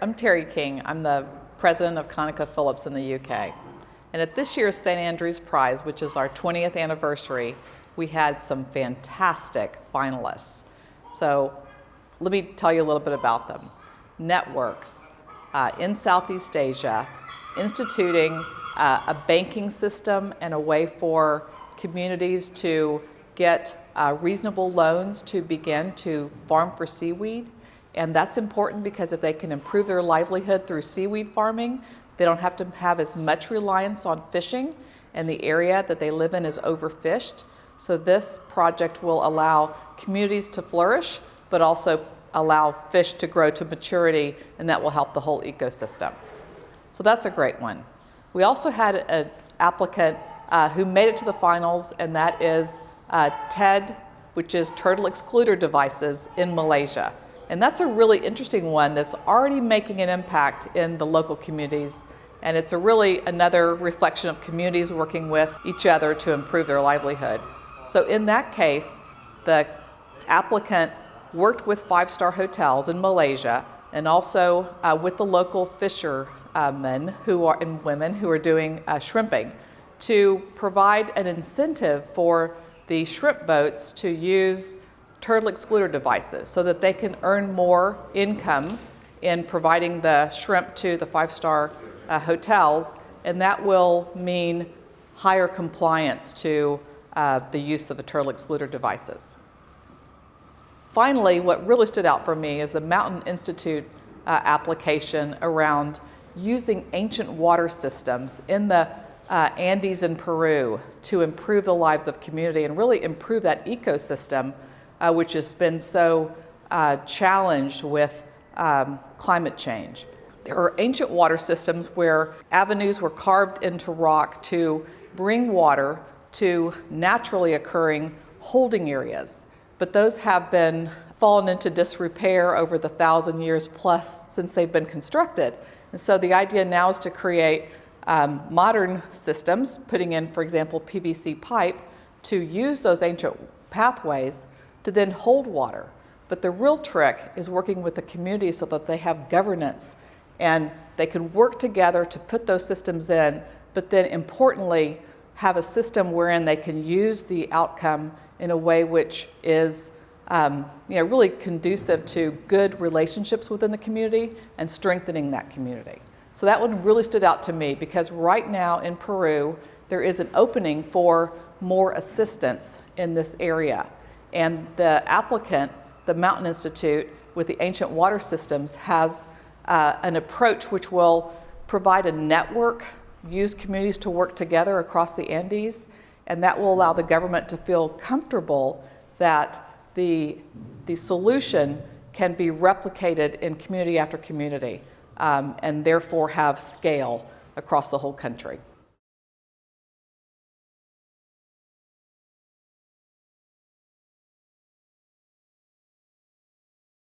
I'm Terri King. I'm the president of ConocoPhillips in the UK. And at this year's St. Andrew's Prize, which is our 20th anniversary, we had some fantastic finalists. So let me tell you a little bit about them. Networks in Southeast Asia, instituting a banking system and a way for communities to get reasonable loans to begin to farm for seaweed. And that's important because if they can improve their livelihood through seaweed farming, they don't have to have as much reliance on fishing, and the area that they live in is overfished. So this project will allow communities to flourish, but also allow fish to grow to maturity, and that will help the whole ecosystem. So that's a great one. We also had an applicant who made it to the finals, and that is TED, which is Turtle Excluder Devices in Malaysia. And that's a really interesting one that's already making an impact in the local communities. And it's really another reflection of communities working with each other to improve their livelihood. So in that case, the applicant worked with five-star hotels in Malaysia and also with the local fishermen and women who are doing shrimping to provide an incentive for the shrimp boats to use turtle excluder devices so that they can earn more income in providing the shrimp to the five-star hotels, and that will mean higher compliance to the use of the turtle excluder devices. Finally, what really stood out for me is the Mountain Institute application around using ancient water systems in the Andes in Peru to improve the lives of community and really improve that ecosystem which has been so challenged with climate change. There are ancient water systems where avenues were carved into rock to bring water to naturally occurring holding areas, but those have been fallen into disrepair over the 1,000 years plus since they've been constructed. And so the idea now is to create modern systems, putting in, for example, PVC pipe, to use those ancient pathways to then hold water. But the real trick is working with the community so that they have governance and they can work together to put those systems in, but then importantly, have a system wherein they can use the outcome in a way which is really conducive to good relationships within the community and strengthening that community. So that one really stood out to me because right now in Peru, there is an opening for more assistance in this area. And the applicant, the Mountain Institute, with the ancient water systems, has an approach which will provide a network, use communities to work together across the Andes, and that will allow the government to feel comfortable that the solution can be replicated in community after community, and therefore have scale across the whole country.